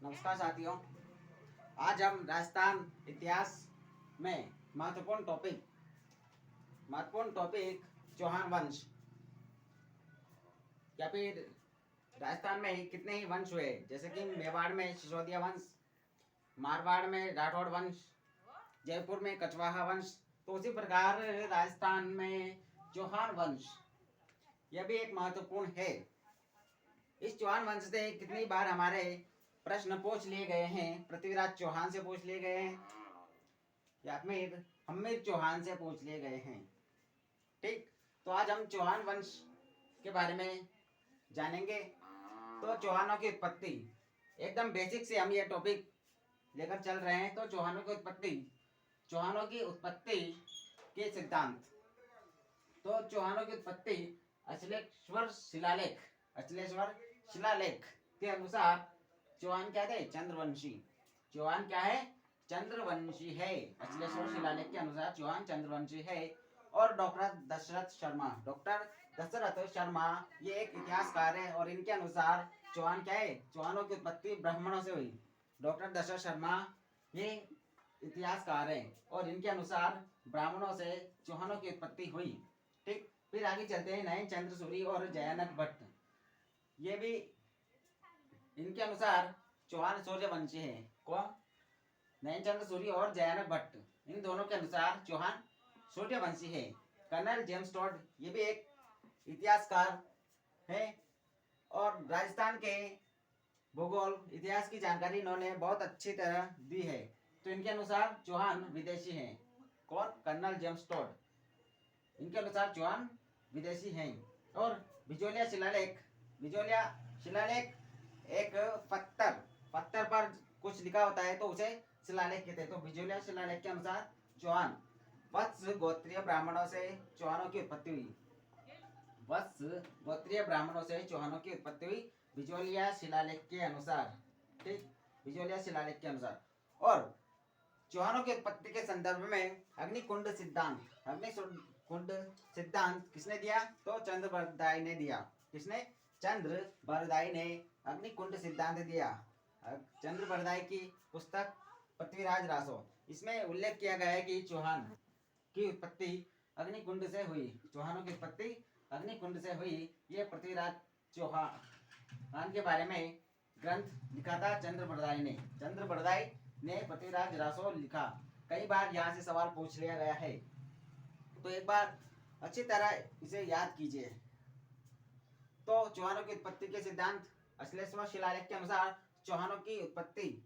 नमस्कार साथियों। आज हम राजस्थान इतिहास में महत्वपूर्ण टॉपिक चौहान वंश या फिर राजस्थान में कितने ही वंश हुए, जैसे कि मेवाड़ में सिसोदिया वंश, मारवाड़ में राठौड़ वंश, जयपुर में कछवाहा वंश। तो उसी प्रकार राजस्थान में चौहान वंश यह भी एक महत्वपूर्ण है। इस चौहान वंश से कितनी बार हमारे प्रश्न पूछ लिए गए हैं। पृथ्वीराज चौहान से पूछ लिए गए हैं या फिर हम्मीर चौहान से पूछ लिए गए हैं। ठीक, तो आज हम चौहान वंश के बारे में जानेंगे। तो चौहानों की उत्पत्ति एकदम बेसिक से हम ये टॉपिक लेकर चल रहे हैं। तो चौहानों की उत्पत्ति के सिद्धांत। तो चौहानों की उत्पत्ति अचलेश्वर शिलालेख के अनुसार चौहान क्या थे? चंद्रवंशी। चौहान क्या है? चंद्रवंशी है। अचलेश्वर शिलालेख के अनुसार चौहान चंद्रवंशी है। और डॉक्टर दशरथ शर्मा ये एक इतिहासकार है और इनके अनुसार चौहान क्या है? चौहानों की उत्पत्ति ब्राह्मणों से हुई। डॉक्टर दशरथ शर्मा ये इतिहासकार है और इनके अनुसार ब्राह्मणों से चौहानों की उत्पत्ति हुई। ठीक, फिर आगे चलते हैं नयन चंद्र सूरी और जयानक भट्ट। ये भी इनके अनुसार चौहान सूर्यवंशी है। कौन? नयन चंद्र सूरी और जयानक भट्ट, इन दोनों के अनुसार चौहान सूर्यवंशी है। कर्नल जेम्स टॉड ये भी एक इतिहासकार है और राजस्थान के भूगोल इतिहास की जानकारी इन्होंने बहुत अच्छी तरह दी है। तो इनके अनुसार चौहान विदेशी हैं। कौन? Colonel James Tod. इनके अनुसार चौहान विदेशी हैं। और बिजोलिया शिलालेख एक पत्थर पर कुछ लिखा होता है तो उसे शिलालेख कहते हैं। तो बिजोलिया शिलालेख के अनुसार चौहान वत्स गोत्रीय ब्राह्मणों से चौहानों की उत्पत्ति हुई। बिजोलिया शिलालेख के अनुसार। ठीक, बिजोलिया शिलालेख के अनुसार। और चौहानों की उत्पत्ति के संदर्भ में अग्निकुंड सिद्धांत किसने दिया? तो चंद्रबरदाई ने दिया। किसने? चंद्रबरदाई ने अग्निकुंड सिद्धांत दिया। चंद्रबरदाई की पुस्तक पृथ्वीराज रासो, इसमें उल्लेख किया गया है कि चौहान की उत्पत्ति अग्निकुंड से हुई। चौहानों की उत्पत्ति अग्निकुंड से हुई। ये पृथ्वीराज चौहान के बारे में ग्रंथ लिखा था चंद्रबरदाई ने पृथ्वीराज रासो लिखा। कई बार यहाँ से सवाल पूछ लिया गया है, तो एक बार अच्छी तरह इसे याद कीजिए। तो चौहानों की उत्पत्ति के सिद्धांत अश्लेषवर शिलालेख के अनुसार चौहानों की उत्पत्ति,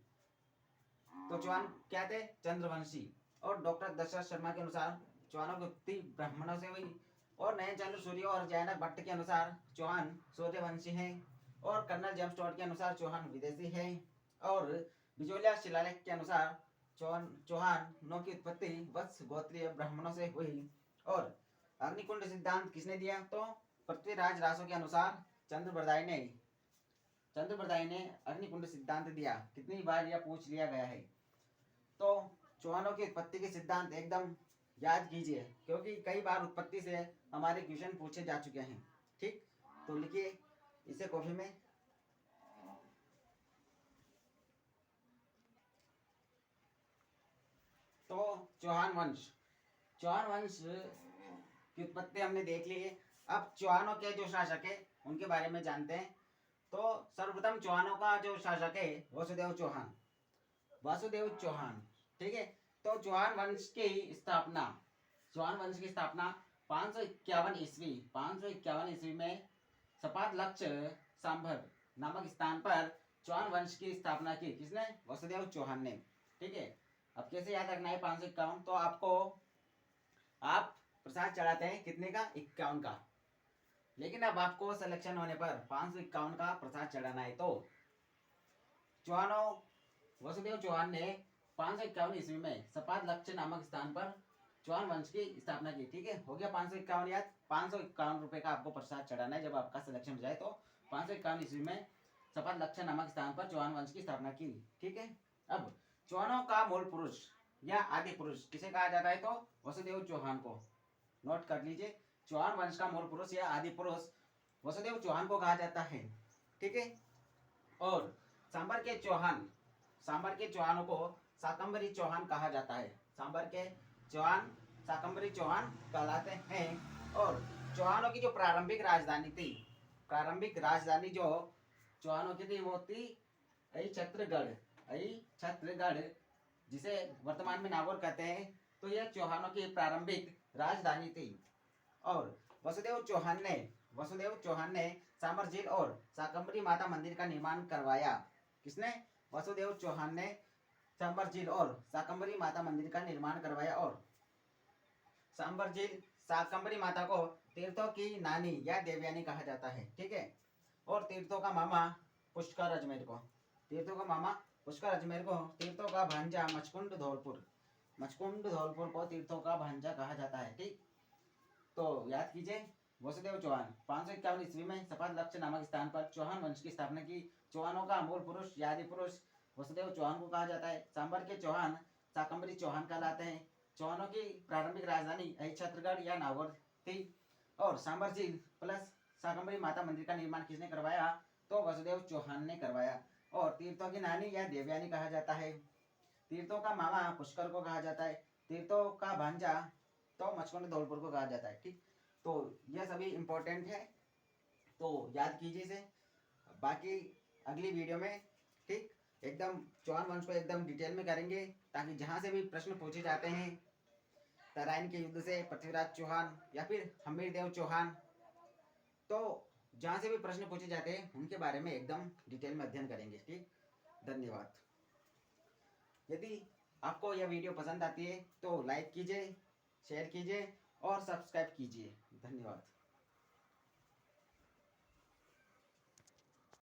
तो चौहान क्या थे? चंद्रवंशी। और डॉक्टर दशरथ शर्मा के अनुसार चौहानों की उत्पत्ति ब्राह्मणों से हुई। और नयन चंद्र सूर्य और जयानक भट्ट के अनुसार चौहान सूर्यवंशी हैं। और कर्नल जेम्स टॉड के अनुसार चौहान विदेशी है। और बिजोलिया शिलालेख के अनुसार चौहानों की उत्पत्ति वत्स गोत्रीय ब्राह्मणों से हुई। और अग्निकुंड सिद्धांत किसने दिया? तो पृथ्वीराज रासो के अनुसार चंद्रबरदाई ने अग्निकुंड सिद्धांत दिया। कितनी बार यह पूछ लिया गया है। तो चौहानों की उत्पत्ति के सिद्धांत एकदम याद कीजिए, क्योंकि कई बार उत्पत्ति से हमारे क्वेश्चन पूछे जा चुके हैं। ठीक, तो लिखिए इसे कॉपी में। तो चौहान वंश की उत्पत्ति हमने देख ली है। अब चौहानों के जो शासक है उनके बारे में जानते हैं। तो सर्वप्रथम चौहानों का जो शासक है वासुदेव चौहान। ठीक है, तो चौहान वंश की स्थापना 551 ईस्वी में सपाट लक्ष्य सांभर नामक स्थान पर चौहान वंश की स्थापना की। किसने? वासुदेव चौहान ने। ठीक है, अब कैसे याद रखना है 551? तो आप प्रसाद चढ़ाते हैं कितने का? 51 का। लेकिन अब आपको सिलेक्शन होने पर 551 का प्रसाद चढ़ाना है। तो वासुदेव चौहान ने 551 ईस्वी में सपाट लक्ष्य नामक स्थान पर चौहान वंश की स्थापना की। ठीक है, हो गया 551 याद। 551 रुपए का आपको प्रसाद चढ़ाना है जब आपका सिलेक्शन हो जाए। तो 551 ईस्वी में सपाट लक्ष्य नामक स्थान पर चौहान वंश की स्थापना की। ठीक है, अब चौहानों का मूल पुरुष या आदि पुरुष किसे कहा जाता है? तो वासुदेव चौहान को। नोट कर लीजिए, चौहान वंश का मूल पुरुष या आदि पुरुष वासुदेव चौहान को कहा जाता है। ठीक है, और सांबर के चौहानों को शाकंभरी चौहान कहा जाता है। सांबर के चौहान शाकंभरी चौहान कहलाते हैं। और चौहानों की जो प्रारंभिक राजधानी जो चौहानों की थी वो थी छत्रगढ़, जिसे वर्तमान में नागौर कहते हैं। तो यह चौहानों की प्रारंभिक राजधानी थी। और वसुदेव चौहान ने सांबर झील और शाकंभरी माता मंदिर का निर्माण करवाया। किसने? वसुदेव चौहान ने सांबर झील और शाकंभरी माता मंदिर का निर्माण करवाया। और सांबर झील शाकंभरी माता को तीर्थों की नानी या देवयानी कहा जाता है। ठीक है। और तीर्थों का मामा पुष्कर अजमेर को, तीर्थों का भांजा मचकुंड धौलपुर को तीर्थों का भांजा कहा जाता है। ठीक। तो याद कीजिए, वसुदेव चौहान 551 ईस्वी में सपाट लक्ष्य नामक स्थान पर चौहान वंश की स्थापना की। चौहानों का मूल पुरुष या आदि पुरुष वसुदेव चौहान को कहा जाता है। सांबर के चौहान शाकंभरी चौहान कहलाते हैं। चौहानों की प्रारंभिक राजधानी छत्रगढ़ या नागौर थी। और सांबर झील प्लस शाकंभरी माता मंदिर का निर्माण किसने करवाया? तो वसुदेव चौहान ने करवाया। और तीर्थों की नानी या देवयानी कहा जाता है। तीर्थों का मामा पुष्कर को कहा जाता है। तीर्थों का भांजा तो मचकुंड धौलपुर को कहा जाता है। ठीक। तो यह सभी इम्पोर्टेंट है, तो याद कीजिए इसे। बाकी अगली वीडियो में ठीक एकदम चौहान वंश को एकदम डिटेल में करेंगे, ताकि जहाँ से भी प्रश्न पूछे जाते हैं तराइन के युद्ध से पृथ्वीराज चौहान या फिर हमीरदेव चौहान, तो जहाँ से भी प्रश्न पूछे जाते हैं उनके बारे में एकदम डिटेल में अध्ययन करेंगे। ठीक। धन्यवाद। यदि आपको यह वीडियो पसंद आती है तो लाइक कीजिए, शेयर कीजिए और सब्सक्राइब कीजिए। धन्यवाद।